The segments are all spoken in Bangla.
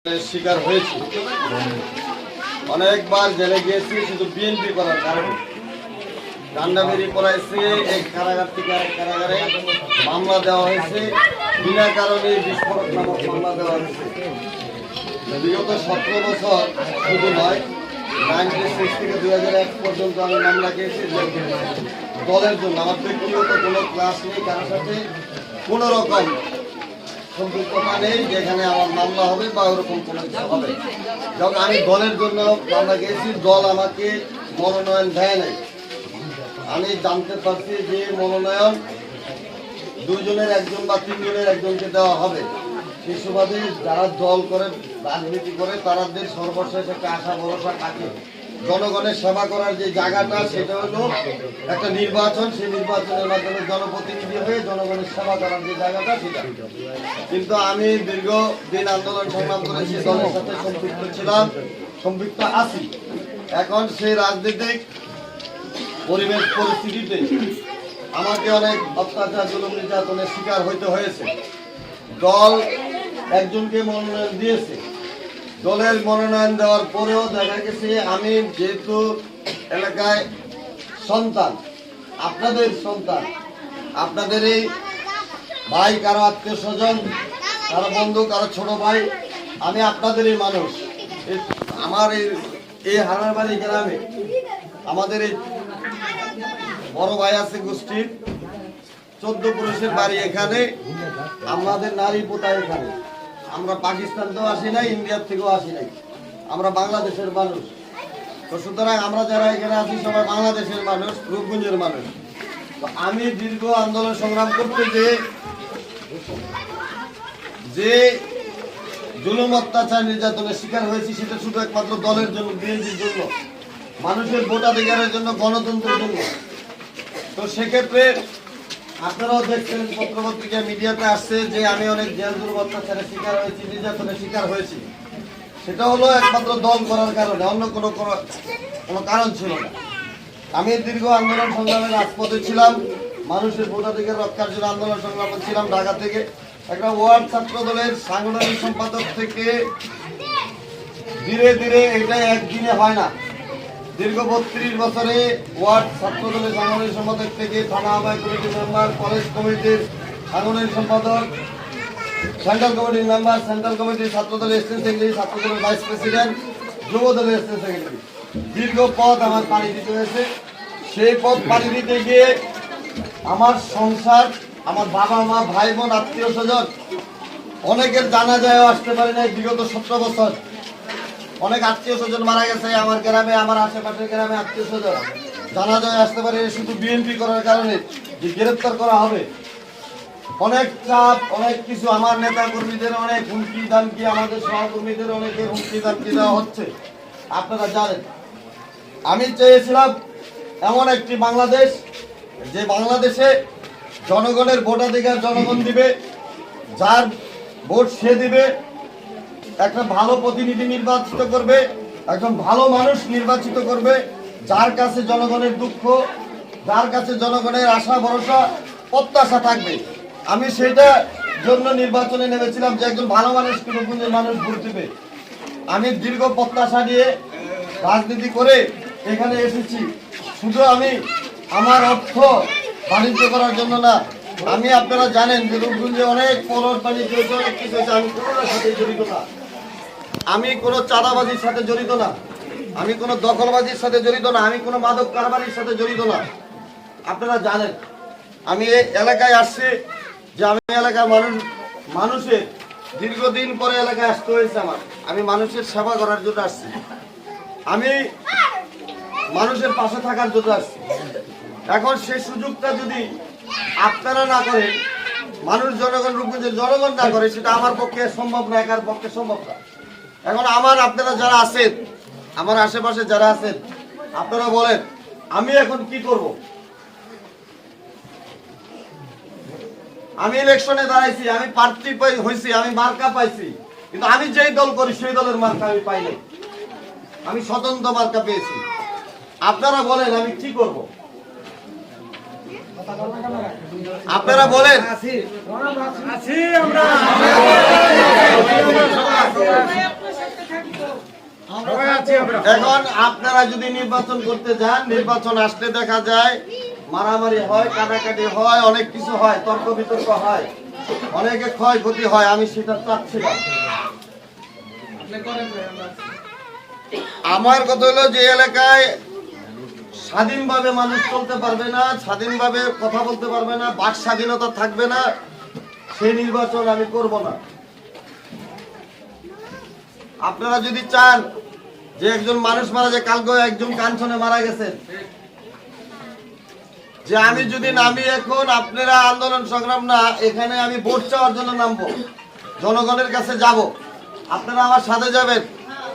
শিকার হয়েছি। অনেকবার জেলে গিয়েছি শুধু বিএনপি করার কারণে। ডান্ডাবেরি করাইছে, এক কারাগার থেকে আরেক কারাগারে মামলা দেওয়া হয়েছে, বিনা কারণে বিস্ফোরক নামক মামলা দেওয়া হয়েছে। বিগত 17 বছর শুধু নয়, 96 থেকে 2001 পর্যন্ত আমি মামলা খেয়েছি দলের জন্য। আমার ব্যক্তিগত কোনো ক্লাস নেই, কারোর সাথে কোনো রকম সম্পৃক্ততা নেই যেখানে আমার মামলা হবে বা ওরকম কোনো কিছু হবে। যখন আমি দলের জন্য মামলা গিয়েছি, দল আমাকে মনোনয়ন দেয় নাই। আমি জানতে পারছি যে মনোনয়ন 2 জনের 1 বা 3 জনের 1 জনকে দেওয়া হবে। সেই সুবাদে যারা দল করে রাজনীতি করে তাদের সর্বশেষ একটা আশা ভরসা থাকে। জনগণের সেবা করার যে জায়গাটা সেটা হলো একটা নির্বাচন, সেই নির্বাচনের মাধ্যমে জনপ্রতিনিধি হয়ে জনগণের সেবা করার যে জায়গাটা সেটা। কিন্তু আমি দীর্ঘদিন আন্দোলন সংগ্রাম করে সেই দলের সাথে সম্পৃক্ত ছিলাম, সম্পৃক্ত আছি। এখন সেই রাজনৈতিক পরিবেশ পরিস্থিতিতে আমাকে অনেক অত্যাচার জুলুম নির্যাতনের শিকার হইতে হয়েছে। দল একজনকে মনোনয়ন দিয়েছে, দলের মনোনয়ন দেওয়ার পরেও দেখা গেছে আমি যেহেতু এলাকায় সন্তান, আপনাদের সন্তান, আপনাদের এই ভাই, কারো আত্মীয় স্বজন, কারো বন্ধু, কারো ছোট ভাই, আমি আপনাদেরই মানুষ। আমার এই হারারবাড়ি গ্রামে আমাদের এই বড় ভাই আছে গোষ্ঠীর 14 পুরুষের বাড়ি এখানে, আমাদের নারী পোতা এখানে। আমরা পাকিস্তান তো আসি নাই, ইন্ডিয়ার থেকেও আসি নাই, আমরা বাংলাদেশের মানুষ। তো সুতরাং আমরা যারা এখানে আছি সবাই বাংলাদেশের মানুষ, রূপগঞ্জের মানুষ। তো আমি দীর্ঘ আন্দোলন সংগ্রাম করতে যে জুলুম অত্যাচার নির্যাতনের শিকার হয়েছি সেটা শুধু একমাত্র দলের জন্য, বিএনপির জন্য, মানুষের ভোটাধিকারের জন্য, গণতন্ত্রের জন্য। তো সেক্ষেত্রে আপনারাও দেখছেন, পত্রপত্রিকা মিডিয়াতে আসছে যে আমি অনেক জেল জুলুম অত্যাচারের শিকার হয়েছি, নির্যাতনের শিকার হয়েছি। সেটা হলো একমাত্র দল করার কারণে, অন্য কোনো কারণ ছিল না। আমি দীর্ঘ আন্দোলন সংগ্রামের রাজপথে ছিলাম, মানুষের ভোটাধিকার রক্ষার জন্য আন্দোলন সংগ্রাম ছিলাম। ঢাকা থেকে একটা ওয়ার্ড ছাত্র দলের সাংগঠনিক সম্পাদক থেকে ধীরে ধীরে, এটা একদিনে হয় না, দীর্ঘ 32 বছরে ওয়ার্ড ছাত্র দলের সাংগঠনিক সম্পাদক থেকে থানা আহ্বায়ক কমিটির মেম্বার, কলেজ কমিটির সাংগঠনিক সম্পাদক, সেন্ট্রাল কমিটির মেম্বার, সেন্ট্রাল কমিটির ছাত্র দলের স্টেট সেক্রেটারি, ছাত্র দলের ভাইস প্রেসিডেন্ট, যুব দলের স্টেট সেক্রেটারি, দীর্ঘ পথ আমার পাড়ি দিতে হয়েছে। সেই পথ পাড়ি দিতে গিয়ে আমার সংসার, আমার বাবা মা, ভাই বোন, আত্মীয় স্বজন, অনেকের জানা যায় আসতে পারে নাই। বিগত 17 বছর অনেক আত্মীয় স্বজন মারা গেছে আমার গ্রামে, আমার আশেপাশের গ্রামে আত্মীয় স্বজন জানা যায় আসতে পারে শুধু বিএনপি করার কারণে, যে গ্রেফতার করা হবে। অনেক চাপ, অনেক কিছু, আমার নেতা কর্মীদের অনেক হুমকি দামকি, আমাদের সহকর্মীদের অনেকের হুমকি দামকি দেওয়া হচ্ছে, আপনারা জানেন। আমি চেয়েছিলাম এমন একটি বাংলাদেশ, যে বাংলাদেশে জনগণের ভোটাধিকার জনগণ দিবে, যার ভোট সে দিবে, একটা ভালো প্রতিনিধি নির্বাচিত করবে, একজন ভালো মানুষ নির্বাচিত করবে, যার কাছে জনগণের দুঃখ, যার কাছে জনগণের আশা ভরসা প্রত্যাশা থাকবে। আমি সেটা জন্য নির্বাচনে নেমেছিলাম যে একজন ভালো মানুষ, রূপগঞ্জের মানুষ ভোট দিবে। আমি দীর্ঘ প্রত্যাশা নিয়ে রাজনীতি করে এখানে এসেছি। শুধু আমি আমার অর্থ বাণিজ্য করার জন্য না, আমি, আপনারা জানেন যে রূপগঞ্জে অনেক পলট বাণিজ্য হয়েছে, অনেক কিছু হয়েছে, আমি কোনোটার সাথে জড়িত না। আমি কোনো চাঁদাবাজির সাথে জড়িত না, আমি কোনো দখলবাজির সাথে জড়িত না, আমি কোনো মাদক কারবারির সাথে জড়িত না। আপনারা জানেন আমি এই এলাকায় আসছি যে আমি এলাকার মানুষের দীর্ঘদিন পরে এলাকায় আসতে হয়েছে আমার। আমি মানুষের সেবা করার জন্য আসছি, আমি মানুষের পাশে থাকার জন্য আসছি। এখন সেই সুযোগটা যদি আপনারা না করেন, মানুষ, জনগণ, রূপগঞ্জের জনগণ না করে, সেটা আমার পক্ষে সম্ভব না, একার পক্ষে সম্ভব না। এখন আপনারা যারা আছেন, আমার আশেপাশে যারা আছেন, আপনারা বলেন আমি এখন কি করব? আমি ইলেকশনে দাঁড়াইছি, আমি প্রার্থী হয়েছি, আমি মার্কা পাইছি, কিন্তু আমি যেই দল করি সেই দলের মার্কা আমি পাইনি, আমি স্বতন্ত্র মার্কা পেয়েছি। আপনারা বলেন আমি কি করব? আপনারা বলেন। আছি আমরা এখন আপনারা যদি নির্বাচন করতে যান, নির্বাচন আসলে দেখা যায় মারামারি হয়, কাটাকাটি হয়, অনেক কিছু হয়, তর্ক বিতর্ক হয়, অনেকে ক্ষয়ক্ষতি হয়। আমি সেটা চাচ্ছি না। আমার কথা হলো যে এলাকায় স্বাধীনভাবে মানুষ চলতে পারবে না, স্বাধীনভাবে কথা বলতে পারবে না, বাক স্বাধীনতা থাকবে না, সেই নির্বাচন আমি করব না। আপনারা যদি চান যে একজন মানুষ মারা যায়, কালকে একজন কাঞ্চনে মারা গেছেন, যে আমি যদি নামি এখন, আপনারা আন্দোলন সংগ্রাম না, এখানে আমি ভোট চাওয়ার জন্য নামবো, জনগণের কাছে যাব, আপনারা আমার সাথে যাবেন।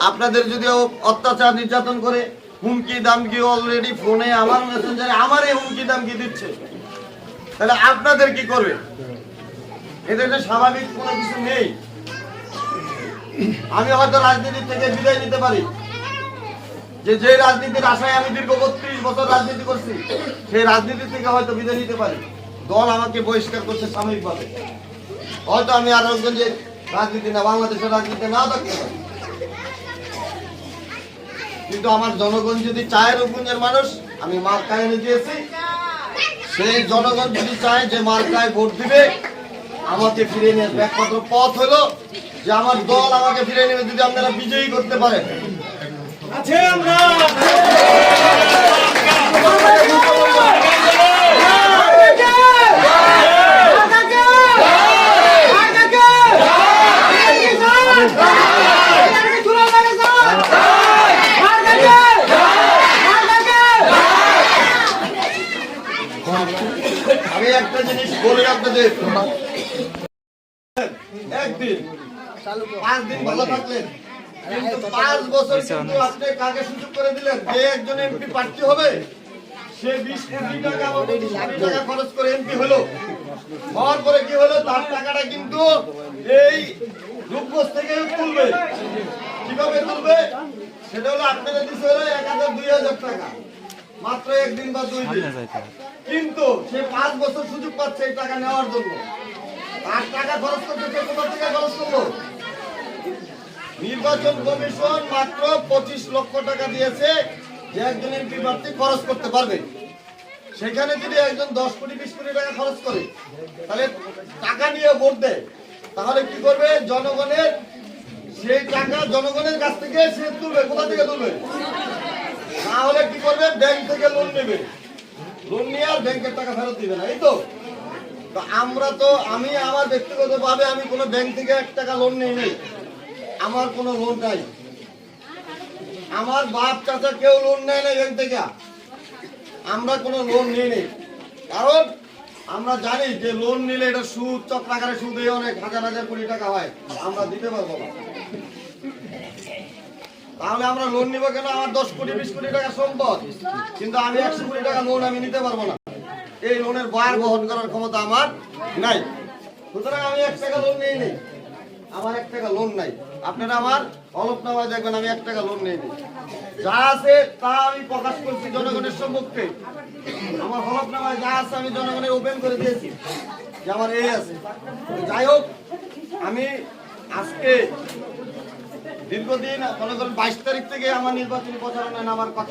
আপনাদের যদি অত্যাচার নির্যাতন করে হুমকি দামকি অলরেডি ফোনে আমার মেসেঞ্জারে আমার এই হুমকি দামকি দিচ্ছে, তাহলে আপনাদের কি করবে? এটা স্বাভাবিক কোনো কিছু নেই। আমি হয়তো রাজনীতি থেকে বিদায় নিতে পারি, যে রাজনীতির আশায় আমি দীর্ঘ 32 বছর রাজনীতি করছি, সেই রাজনীতি থেকে হয়তো বিদায় নিতে পারি। দল আমাকে বহিষ্কার করছে সাময়িকভাবে, হয়তো আমি আর একজন যে রাজনীতি না, বাংলাদেশের রাজনীতি নাও থাকতে পারি। কিন্তু আমার জনগণ যদি চায়, রূপগঞ্জের মানুষ, আমি মার্কায় এনে দিয়েছি, সেই জনগণ যদি চায় যে মার্কায় ভোট দিবে, আমাকে ফিরে নেওয়ার একমাত্র পথ হলো যে আমার দল আমাকে ফিরে নেবে যদি আপনারা বিজয়ী করতে পারেন। আমি একটা জিনিস বলি আপনাদের, একদিন 5 দিন ভালো থাকলেন, কিন্তু 5 বছর কিন্তু আপনি কাকে সুযোগ করে দিলেন? যে একজন এমপি প্রার্থী হবে, সে 20 কোটি টাকা বা 25 কোটি টাকা খরচ করে এমপি হলো, হওয়ার পরে কি হলো? তার টাকাটা কিন্তু এই রূপগঞ্জ থেকে তুলবে। কিভাবে তুলবে? সেটা হলো আপনারা দিতে হলো 1000-2000 টাকা মাত্র একদিন বা 2 দিন, কিন্তু সে 5 বছর সুযোগ পাচ্ছে এই টাকা নেওয়ার জন্য। তার টাকা খরচ করতে কোথা থেকে খরচ করলো? নির্বাচন কমিশন মাত্র 25 লক্ষ টাকা দিয়েছে যে একজন এমপি প্রার্থী খরচ করতে পারবে। সেখানে যদি একজন 10 কোটি 20 কোটি টাকা খরচ করে, তাহলে টাকা নিয়ে ভোট দেয়, তাহলে কি করবে? জনগণের সেই টাকা জনগণের কাছ থেকে সে তুলবে। কোথা থেকে তুলবে? না হলে কি করবে? ব্যাংক থেকে লোন নেবে, লোন নিয়ে আর ব্যাংকের টাকা ফেরত দিবে না। এই তো আমরা তো, আমি আমার ব্যক্তিগতভাবে আমি কোনো ব্যাংক থেকে 1 টাকা লোন নেই নাই, আমার কোনো লোন নাই, আমার বাপ চাচা কেউ লোন নেয় না ব্যাংক থেকে, আমরা কোনো লোন নিই নেই। কারণ আমরা জানি যে লোন নিলে এটা সুদ, চক্রাকারে সুদ অনেক হাজার কোটি টাকা হয়, আমরা দিতে পারবো না। তাহলে আমরা লোন নিব কেন? আমার 10 কোটি 20 কোটি টাকা সম্পদ, কিন্তু আমি 100 কোটি টাকা লোন আমি নিতে পারবো না। এই লোনের বয়ার বহন করার ক্ষমতা আমার নাই। সুতরাং আমি 1 টাকা লোন নেই নেই, আমার 1 টাকা লোন নাই। আপনারা আমার হলফনামায় দেখবেন আমি 1 টাকা লোন নেই নেই, যা আছে তা আমি প্রকাশ করছি জনগণের সম্মুখে। আমার হলফনামায় যা আছে আমি জনগণের ওপেন করে দিয়েছি যে আমার এই আছে। যাই হোক, আমি আজকে দীর্ঘদিন মনে করেন 22 তারিখ থেকে আমার নির্বাচনী প্রচারণায় নামার কথা।